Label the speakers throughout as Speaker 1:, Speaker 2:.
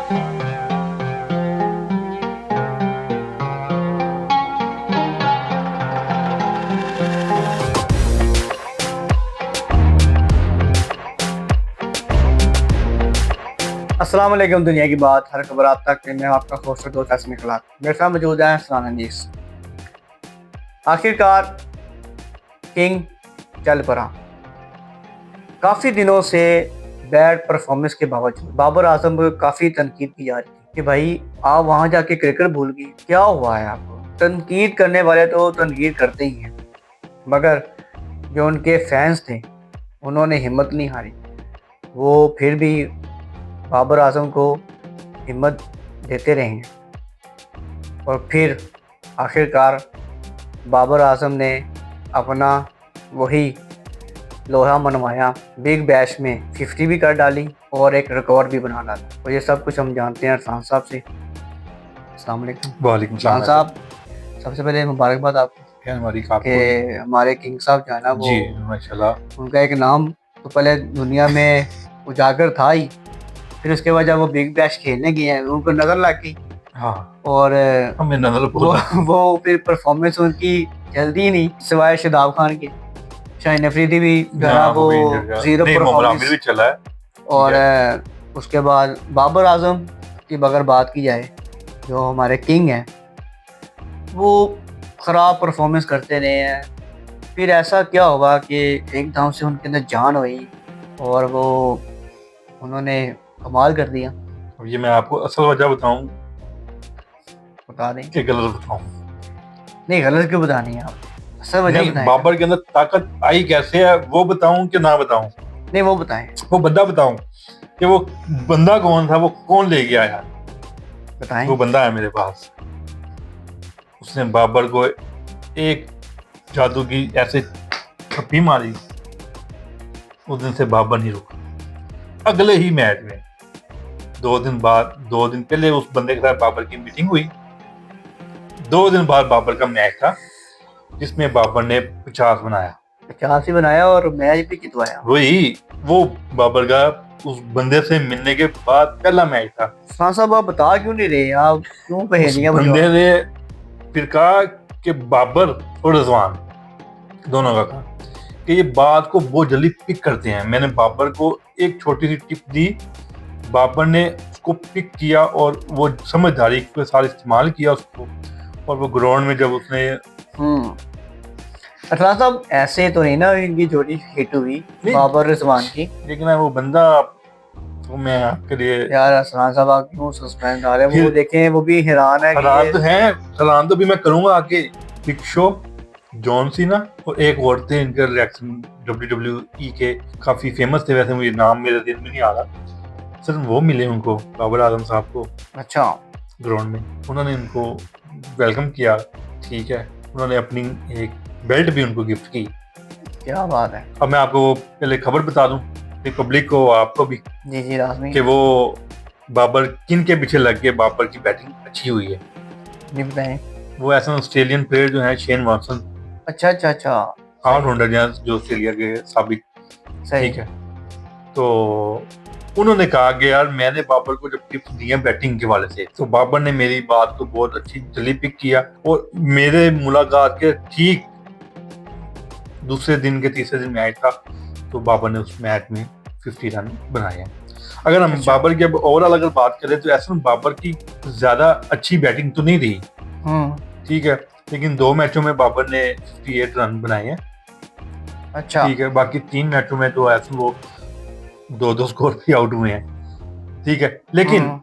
Speaker 1: अस्सलाम वालेकुम। दुनिया की बात हर खबर आप तक मैं आपका होस्ट दोस्त असम इखलाक मेरे साथ मौजूद है सलाना नीस। आखिरकार किंग चल पड़ा। काफ़ी दिनों से बैड परफॉर्मेंस के बावजूद बाबर आजम को काफ़ी तनकीद की जा रही थी कि भाई आप वहाँ जाके क्रिकेट भूल गए, क्या हुआ है आपको। तनकीद करने वाले तो तनकीद करते ही हैं, मगर जो उनके फैंस थे उन्होंने हिम्मत नहीं हारी। वो फिर भी बाबर आजम को हिम्मत देते रहे हैं और फिर आखिरकार बाबर आजम ने अपना वही लोहा मनवाया, बिग बैश में 50 भी कर डाली और एक रिकॉर्ड भी बना डाला। और ये सब कुछ हम जानते हैं अरफान साहब से। अस्सलाम वालेकुम।
Speaker 2: वालेकुम
Speaker 1: अरफान साहब, सबसे पहले मुबारकबाद आपको कि हमारे किंग साहब जो है ना वो
Speaker 2: जी माशाल्लाह,
Speaker 1: उनका एक नाम तो पहले दुनिया में उजागर था ही, फिर उसके बाद जब वो बिग बैश खेलने गए हैं उनको नज़र लग गई।
Speaker 2: हाँ
Speaker 1: और
Speaker 2: हमें नजर
Speaker 1: वो फिर परफॉर्मेंस उनकी जल्दी ही नहीं, सिवाय शादाब खान के। शाहीन अफरीदी भी जो है ना वो जीरो परफॉर्मेंस
Speaker 2: भी चला है।
Speaker 1: और उसके बाद बाबर आजम की अगर बात की जाए जो हमारे किंग हैं, वो ख़राब परफॉर्मेंस करते रहे हैं। फिर ऐसा क्या हुआ कि एकदम से उनके अंदर जान हुई और वो उन्होंने कमाल कर दिया।
Speaker 2: अब ये मैं आपको असल वजह बताऊं
Speaker 1: बता दें
Speaker 2: कि गलत बताऊं?
Speaker 1: नहीं, गलत क्यों बतानी है आप, असल वजह
Speaker 2: नहीं,
Speaker 1: बताएं।
Speaker 2: बाबर के अंदर ताकत आई कैसे है वो बताऊं कि ना बताऊं?
Speaker 1: नहीं, वो बताएं।
Speaker 2: वो बंदा बताऊं कि वो बंदा कौन था, वो कौन ले गया यार?
Speaker 1: बताएं।
Speaker 2: वो बंदा है मेरे पास। उसने बाबर को एक जादू की ऐसे थप्पी मारी, उस दिन से बाबर नहीं रुका। अगले ही मैच में 2 दिन पहले उस बंदे के साथ बाबर की मीटिंग हुई। 2 दिन बाद बाबर का मैच था जिसमें बाबर ने 50 बनाया।
Speaker 1: 50 ही बनाया और मैच भी जितवाया।
Speaker 2: वो बाबर का उस बंदे से मिलने के बाद पहला मैच था।
Speaker 1: हाँ साहब, आप बता क्यों नहीं रहे, आप क्यों
Speaker 2: उस
Speaker 1: पहेलियां
Speaker 2: बंदे
Speaker 1: बुझवा।
Speaker 2: ने फिर कहा कि बाबर और रिजवान दोनों का कहा कि ये बात को बहुत जल्दी पिक करते हैं। मैंने बाबर को एक छोटी सी टिप दी, बाबर ने उसको पिक किया और वो समझदारी के साथ इस्तेमाल किया उसको। और वो ग्राउंड में जब उसने
Speaker 1: अठारह साहब ऐसे तो नहीं ना इनकी जोड़ी हिट हुई बाबर रिजवान की,
Speaker 2: लेकिन वो बंदा तो मैं आपके लिए
Speaker 1: यार अरसलान साहब आप क्यों सस्पेंस आ रहे हैं। वो देखें, वो भी हैरान है
Speaker 2: हैरान तो भी मैं करूंगा आके। बिग शो, जॉन सीना और एक और थे, इनका रिएक्शन WWE के काफी फेमस थे, वैसे मुझे नाम मेरे दिल में नहीं आ रहा। सर वो मिले उनको, बाबर आजम साहब को।
Speaker 1: अच्छा,
Speaker 2: ग्राउंड में उन्होंने उनको वेलकम किया, ठीक है। उन्होंने अपनी एक बेल्ट भी उनको गिफ्ट की।
Speaker 1: क्या बात है।
Speaker 2: अब मैं आपको पहले खबर बता दूं पब्लिक को, आपको भी,
Speaker 1: जी जी लाजमी
Speaker 2: कि वो बाबर किन के पीछे लग के बाबर की बैटिंग अच्छी हुई है।
Speaker 1: जी बताएं।
Speaker 2: वो ऐसा ऑस्ट्रेलियन प्लेयर जो है शेन वॉटसन,
Speaker 1: अच्छा अच्छा अच्छा,
Speaker 2: ऑलराउंडर जो ऑस्ट्रेलिया के साबिक,
Speaker 1: सही
Speaker 2: ठीक है। तो उन्होंने कहा कि यार मैंने बाबर को जब टिप्स दिए बैटिंग के वाले से, तो बाबर ने मेरी बात को बहुत अच्छी जल्दी पिक किया और मेरे मुलाकात के ठीक दूसरे दिन के तीसरे दिन मैच था, तो बाबर ने उस मैच में 50 रन बनाए हैं। अगर हम बाबर की अब ओवरऑल अगर बात करें तो ऐसा बाबर की ज्यादा अच्छी बैटिंग तो नहीं रही, ठीक है, लेकिन 2 मैचों में बाबर ने 58 रन बनाए हैं।
Speaker 1: अच्छा,
Speaker 2: ठीक है, बाकी 3 मैचों में तो ऐसे वो 2-2 स्कोर पे आउट हुए हैं, ठीक है। लेकिन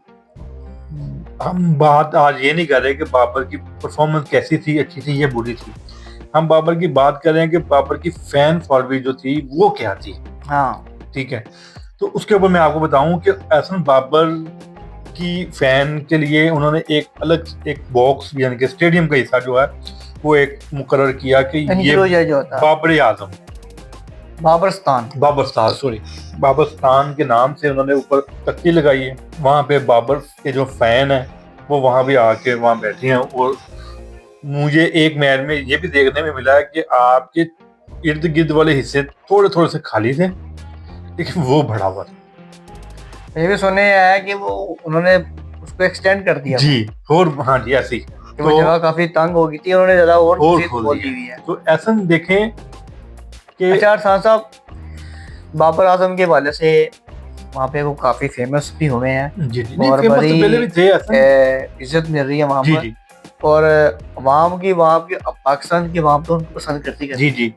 Speaker 2: हम बात आज ये नहीं कर रहे कि बाबर की परफॉर्मेंस कैसी थी, अच्छी थी या बुरी थी। हम बाबर की बात कर रहे हैं कि बाबर की फैन फॉलोइंग जो थी वो क्या थी। हाँ, ठीक है। तो उसके ऊपर मैं आपको बताऊं कि एहसन बाबर की फैन के लिए उन्होंने एक अलग एक बॉक्स यानी कि स्टेडियम का हिस्सा जो है वो एक मुकर्रर किया कि ये बाबर आजम बाबरस्तान के नाम से उन्होंने ऊपर तख्ती लगाई है। वहां पे बाबर के जो फैन है वो वहां भी आके वहां बैठे हैं। और मुझे एक मैच में ये भी देखने में मिला है कि आपके इर्द गिर्द वाले हिस्से थोड़े थोड़े से खाली थे, लेकिन वो भरा हुआ था।
Speaker 1: ये भी सुनने आया है कि वो उन्होंने उसको एक्सटेंड कर दिया
Speaker 2: जी, और हाँ जी ऐसी
Speaker 1: कि वो जगह काफी तंग हो गई थी, उन्होंने ज्यादा और
Speaker 2: और
Speaker 1: मजीद
Speaker 2: खोल
Speaker 1: खोल दी
Speaker 2: दिया।
Speaker 1: हुई है।
Speaker 2: तो ऐसा देखें कि
Speaker 1: अच्छा अरसान साहब, बाबर आजम के हवाले से वहाँ पे वो काफी फेमस भी हुए हैं
Speaker 2: जी जी, नहीं
Speaker 1: और
Speaker 2: फेमस तो
Speaker 1: बड़ी
Speaker 2: पहले भी थे ऐसा।
Speaker 1: इज्जत मिल रही है वहाँ
Speaker 2: जी
Speaker 1: पर।
Speaker 2: जी
Speaker 1: और वहाँ की पाकिस्तान की अवाम तो उनको पसंद करती
Speaker 2: जी
Speaker 1: करती है,
Speaker 2: जी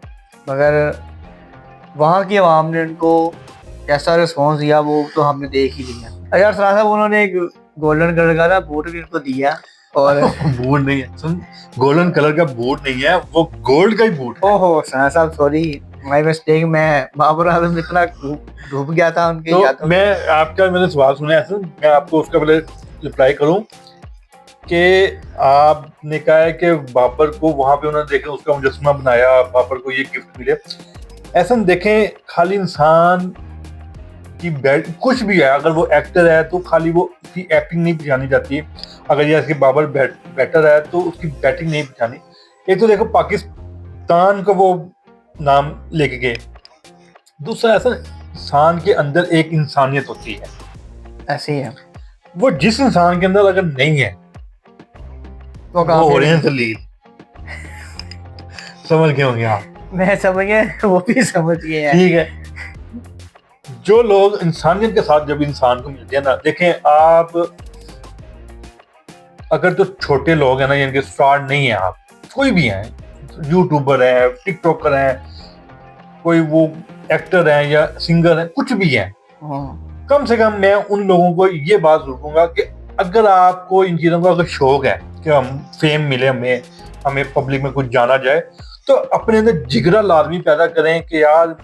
Speaker 1: मगर वहाँ की अवाम ने उनको कैसा रिस्पॉन्स दिया वो तो हमने देख ही लिया। अच्छा अरसान साहब, उन्होंने एक गोल्डन कलर का ना बूट भी उनको दिया और
Speaker 2: बूट नहीं है, सुन, गोल्डन कलर का बूट नहीं है, वो गोल्ड का ही बूट है।
Speaker 1: ओहो अरसान साहब सॉरी, माय मिस्टेक, मैं बाबर आजम इतना डूब गया था उनके
Speaker 2: तो
Speaker 1: यादों में।
Speaker 2: मैं आपका मैंने सवाल सुना है, ऐसा मैं आपको उसका पहले रिप्लाई करूं कि आपने कहा है कि बाबर को वहां पे उन्होंने देखा, उसका मुजस्समा बनाया, बाबर को ये गिफ्ट मिले। ऐसा देखें, खाली इंसान की बैट कुछ भी है, अगर वो एक्टर है तो खाली वो उसकी एक्टिंग नहीं पहचानी जाती। अगर जैसे बाबर बैटर है तो उसकी बैटिंग नहीं पहचानी। एक तो देखो पाकिस्तान का वो नाम लेके गए, दूसरा ऐसा इंसान के अंदर एक इंसानियत होती है,
Speaker 1: ऐसे ही है
Speaker 2: वो जिस इंसान के अंदर अगर नहीं है
Speaker 1: वो
Speaker 2: वो हो
Speaker 1: काफिर
Speaker 2: रहे
Speaker 1: है।
Speaker 2: हैं जलील। समझ गए होंगे आप?
Speaker 1: मैं समझ गया, वो भी समझ गए हैं।
Speaker 2: ठीक है, जो लोग इंसानियत के साथ जब इंसान को मिलते हैं ना, देखें आप, अगर तो छोटे लोग हैं ना, जिनके स्टार नहीं है, आप कोई भी हैं, यूट्यूबर है, टिकटॉकर है, कोई वो एक्टर है या सिंगर है, कुछ भी है, कम से कम मैं उन लोगों को ये बात जरूर कहूंगा कि अगर आपको इन चीज़ों का अगर शौक है कि हम फेम मिले, हमें हमें पब्लिक में कुछ जाना जाए, तो अपने अंदर जिगरा लाजमी पैदा करें कि यार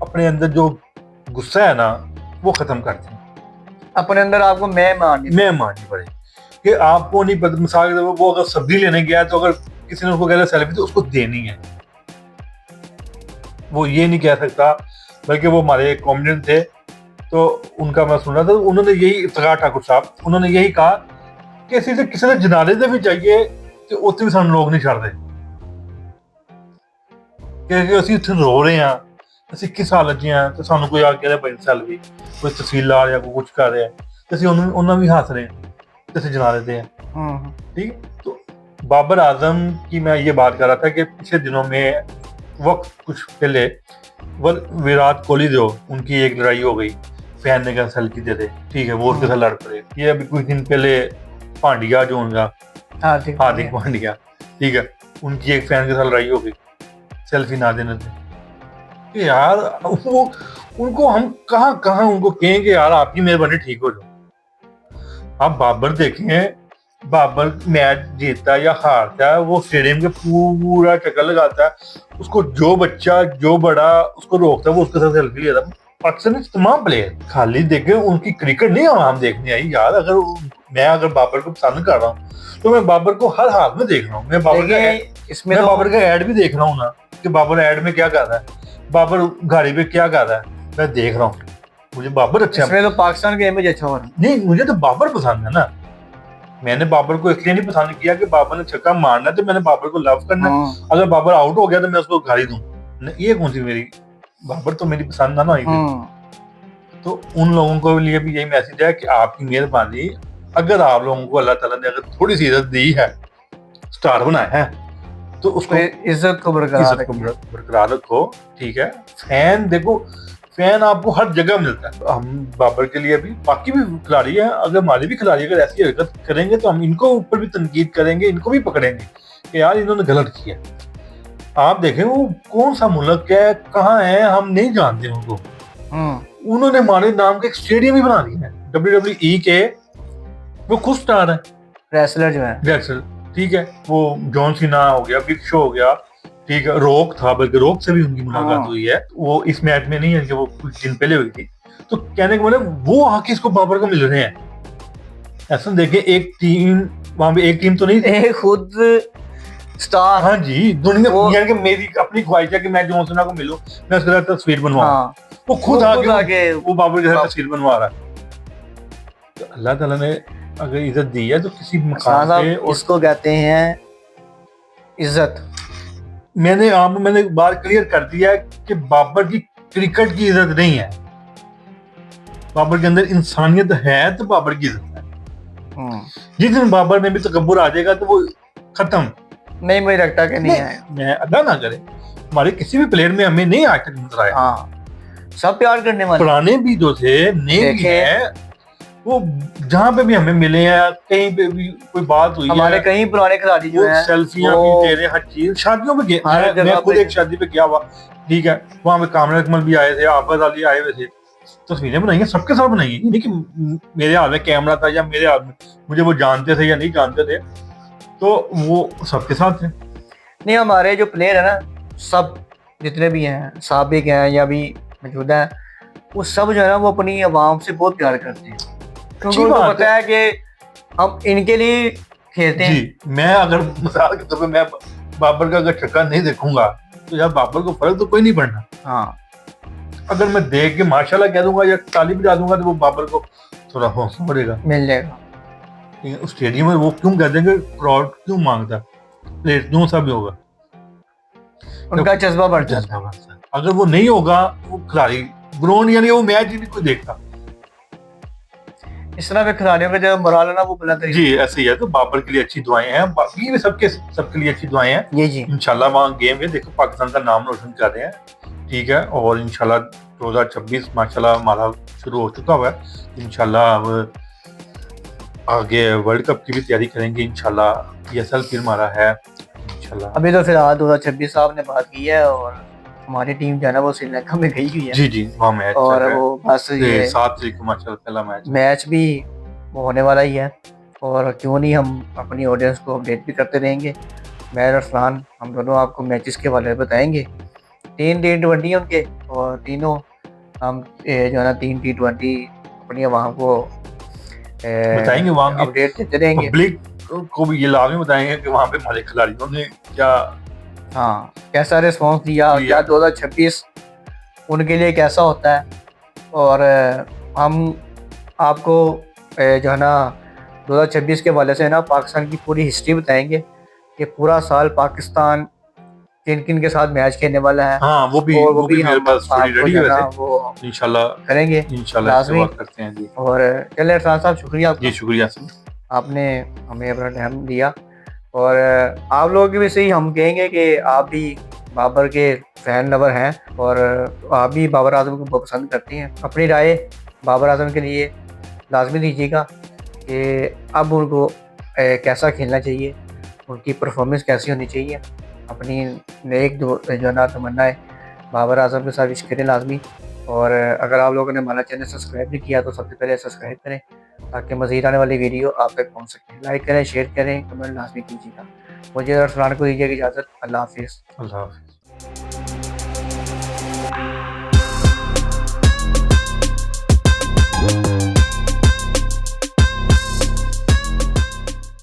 Speaker 2: अपने अंदर जो गुस्सा है ना वो खत्म कर दें।
Speaker 1: अपने अंदर आपको मैं
Speaker 2: माननी पड़े कि आपको नहीं पता, मिसाल के तौर पर वो अगर सब्जी लेने गया है तो अगर किसी ने उसको कह सेल्फी तो उसको देनी है, वो ये नहीं कह सकता। बल्कि वो हमारे कॉमेडियन थे, तो उनका मैं सुन रहा था, उन्होंने यही, इफ्तिखार ठाकुर साहब, उन्होंने यही कहा कि किसी ने जनाजे से भी चाहिए कि उत्थे भी सानू लोग नहीं छड़ते, कि ਅਸੀਂ ਉੱਥੇ रो रहे हैं, ਅਸੀਂ किस हालत 'ਚ ਹਾਂ, ਤੇ ਸਾਨੂੰ ਕੋਈ ਆ ਕੇ ਕਹਿੰਦਾ ਭਾਈ ਸੈਲਫੀ, ਕੋਈ ਤਸਵੀਰ ਲਾ ਰਿਹਾ, ਕੋਈ ਕੁਝ ਕਰ ਰਿਹਾ, ਤੇ ਅਸੀਂ ਉਹਨਾਂ भी हंस रहे हैं, तो ਅਸੀਂ जला देते हैं। ठीक है, तो बाबर आजम की मैं ये बात कर रहा था कि पिछले दिनों में वक्त कुछ पहले विराट कोहली जो उनकी एक लड़ाई हो गई, फैन ने कहा सेल्फी दे दे, ठीक है, वो उसके साथ लड़ पड़े। ये अभी कुछ दिन पहले पांड्या जो उनका हार्दिक पांड्या, ठीक है, उनकी एक फैन के साथ लड़ाई हो गई, सेल्फी ना देने थे। यार वो उनको हम कहाँ कहाँ उनको कहेंगे यार आपकी मेहरबानी ठीक हो जाओ। आप बाबर देखें, बाबर मैच जीतता है या हारता है, वो स्टेडियम के पूरा चक्कर लगाता है, उसको जो बच्चा जो बड़ा उसको रोकता है वो उसके साथ सेल्फी लेता है। पाकिस्तान के तमाम प्लेयर खाली देखे, उनकी क्रिकेट नहीं हम देखने आई यार। अगर बाबर को पसंद कर रहा हूँ तो मैं बाबर को हर हाल में देख रहा हूँ। मैं बाबर का एड भी देख रहा हूँ ना, कि बाबर एड में क्या कर रहा है, बाबर गाड़ी पे क्या कर रहा है, मैं देख रहा हूँ। मुझे बाबर अच्छा है,
Speaker 1: इसमें तो पाकिस्तान का इमेज अच्छा हो रहा है।
Speaker 2: नहीं मुझे तो बाबर पसंद है ना। मैंने बाबर को इसलिए नहीं पसंद किया कि बाबर ने छक्का मारना तो मैंने बाबर को लव करना, अगर बाबर आउट हो गया तो मैं उसको गाली दूं, ये कौन सी मेरी, बाबर तो मेरी पसंद ना हुई। तो उन लोगों को लिए भी यही मैसेज है कि आपकी मेहरबानी, अगर आप लोगों को अल्लाह ताला ने अगर थोड़ी सी इज्जत दी है, स्टार बनाया है, तो उसको
Speaker 1: इज्जत को
Speaker 2: बरकरार रखो। ठीक है, फैन देखो, फैन आपको हर जगह मिलता है। हम बाबर के लिए भी, बाकी भी खिलाड़ी है, अगर हमारे भी खिलाड़ी अगर ऐसी हरकत करेंगे तो हम इनको ऊपर भी तनकीद करेंगे, इनको भी पकड़ेंगे कि यार इन्होंने गलत किया। आप देखें वो कौन सा मुल्क है, कहाँ है, हम नहीं जानते उनको। उन्होंने हमारे नाम का एक स्टेडियम ही बना दिया है, WWE के, वो खुद स्टार है, रेसलर जो है रेसलर, ठीक है, वो जॉन सीना हो गया, बिग शो हो गया, ठीक है, रॉक था, बल्कि रॉक से भी उनकी मुलाकात हुई है, वो इस मैच में नहीं है कि वो कुछ दिन पहले हुई थी। तो कहने का मतलब वो आके इसको बाबर को मिल रहे हैं। ऐसा देखें, एक टीम वहां पे, एक टीम तो नहीं, खुद स्टार, हाँ जी, दुनिया के, मेरी अपनी ख्वाहिश है कि मैं जॉन सीना को मिलूं, मैं उसके साथ तस्वीर बनवाऊं, वो खुद आके वो बाबर के साथ तस्वीर बनवा रहा है। तो अल्लाह ताला ने अगर इज्जत दी है तो किसी मकाम पे, उसको कहते हैं इज्जत। मैंने बात क्लियर कर दिया है कि बाबर की क्रिकेट की इज्जत नहीं है, बाबर के अंदर इंसानियत है तो बाबर की इज्जत है।
Speaker 1: हम्म,
Speaker 2: जिस दिन बाबर में भी तकब्बुर आ जाएगा तो वो खत्म।
Speaker 1: नहीं मुझे लगता कि नहीं आएगा।
Speaker 2: मैं अल्लाह ना करे हमारे किसी भी प्लेयर में हमें नहीं आज तक नजर आया।
Speaker 1: हाँ, सब प्यार करने वाले
Speaker 2: पुराने भी जो थे नए भी
Speaker 1: देखे।
Speaker 2: हैं, वो जहाँ पे भी हमें मिले हैं, कहीं पे भी कोई बात हुई
Speaker 1: हमारे
Speaker 2: है,
Speaker 1: कई पुराने खिलाड़ी जो
Speaker 2: वो
Speaker 1: हैं
Speaker 2: सेल्फियां
Speaker 1: वो
Speaker 2: भी तेरे, हर चीज शादियों में
Speaker 1: हर
Speaker 2: मैं
Speaker 1: जगह
Speaker 2: खुद
Speaker 1: पे
Speaker 2: एक शादी पे गया हुआ, ठीक है, वहां पे कामरान अकमल भी आए थे, आफत अली आए हुए थे, तस्वीरें बनाई हैं, सबके साथ बनाई हैं। ये नहीं कि मेरे हाथ में कैमरा था या मेरे हाथ में मुझे वो जानते थे या नहीं जानते थे, तो वो सबके साथ थे।
Speaker 1: नहीं, हमारे जो प्लेयर है ना, सब जितने भी हैं, साबिक हैं या भी मौजूदा हैं, वो सब जो है ना वो अपनी आवाम से बहुत प्यार करते हैं, क्योंकि
Speaker 2: अच्छी
Speaker 1: उनको
Speaker 2: बात
Speaker 1: पता है कि हम इनके लिए खेलते हैं।
Speaker 2: जी। मैं अगर मिसाल के तौर पे मैं बाबर का अगर छक्का नहीं देखूंगा तो यार बाबर को फर्क तो कोई नहीं पड़ना।
Speaker 1: हाँ,
Speaker 2: अगर मैं देख के माशाल्लाह कह दूंगा या ताली बजा दूंगा तो वो बाबर को थोड़ा हौसला बढ़ेगा।
Speaker 1: मिल जाएगा।
Speaker 2: लेकिन उस स्टेडियम में वो क्यों कह देंगे, क्राउड क्यों मांगता है, क्यों सा भी होगा,
Speaker 1: उनका जज्बा बढ़ जाता
Speaker 2: जज्बा बनता है। अगर वो नहीं होगा वो खिलाड़ी ग्राउंड यानी वो मैच ही नहीं कोई देखता।
Speaker 1: है। इस तरह के खिलाड़ियों का जो मोरल है ना वो बुलंद
Speaker 2: जी ऐसे ही है। तो बाबर के लिए अच्छी दुआएं हैं, बाकी भी सबके लिए अच्छी दुआएं हैं।
Speaker 1: ये जी।
Speaker 2: इंशाल्लाह वहाँ गेम है, देखो पाकिस्तान का नाम रोशन कर रहे हैं, ठीक है, और इंशाल्लाह 2026 माशाल्लाह हमारा शुरू हो चुका हुआ है। इंशाल्लाह अब आगे वर्ल्ड कप की भी तैयारी करेंगे इंशाल्लाह, PSL फिर हमारा है इंशाल्लाह।
Speaker 1: अभी तो फिलहाल 2026 साहब ने बात की है और हमारी टीम जो है ना वो श्रीलंका में गई हुई है।
Speaker 2: जी जी वहाँ मैच
Speaker 1: और
Speaker 2: चल रहा
Speaker 1: वो बस
Speaker 2: है,
Speaker 1: ये
Speaker 2: 7 तारीख को माशाल्लाह पहला मैच।
Speaker 1: मैच भी होने वाला ही है, और क्यों नहीं हम अपनी ऑडियंस को अपडेट भी करते रहेंगे। मैं और अरसलान हम दोनों आपको मैचेस के बारे में बताएंगे। 3 T20 हैं उनके, और तीनों हम जो है ना 3 T20 अपनी आवाम को
Speaker 2: बताएंगे वहाँ की
Speaker 1: अपडेट देते रहेंगे।
Speaker 2: पब्लिक को भी ये लाजमी बताएंगे कि वहाँ पे हमारे खिलाड़ियों ने क्या,
Speaker 1: हाँ, कैसा रिस्पॉन्स दिया, क्या 2026 उनके लिए कैसा होता है। और हम आपको जो है ना 2026 के हवाले से ना पाकिस्तान की पूरी हिस्ट्री बताएंगे कि पूरा साल पाकिस्तान किन किन के साथ मैच खेलने वाला है।
Speaker 2: हाँ वो भी मेरे
Speaker 1: हम
Speaker 2: पास स्टोरी
Speaker 1: आपको
Speaker 2: रेडी
Speaker 1: जो
Speaker 2: है
Speaker 1: है ना
Speaker 2: वैसे,
Speaker 1: वो
Speaker 2: इंशाल्लाह
Speaker 1: करेंगे
Speaker 2: इससे बात करते हैं जी।
Speaker 1: और चलिए अरसलान साहब, शुक्रिया आपका,
Speaker 2: जी शुक्रिया सर।
Speaker 1: आपने हमें अपना टाइम दिया। और आप लोगों की भी सही हम कहेंगे कि आप भी बाबर के फैन लवर हैं और आप भी बाबर आजम को बहुत पसंद करते हैं। अपनी राय बाबर आजम के लिए लाजमी दीजिएगा कि अब उनको कैसा खेलना चाहिए, उनकी परफॉर्मेंस कैसी होनी चाहिए। अपनी नेक जो ना तमन्ना है बाबर आजम के साथ विश करें लाजमी। और अगर आप लोगों ने हमारा चैनल सब्सक्राइब नहीं किया तो सबसे पहले सब्सक्राइब करें ताकि मज़ीद आने वाली वीडियो आप तक पहुंच सके। लाइक करें, शेयर करें, कमेंट लाजमी कीजिएगा। मुझे और फलान को दीजिएगा इजाज़त। अल्लाह हाफिज़।
Speaker 2: अल्लाह हाफिज़।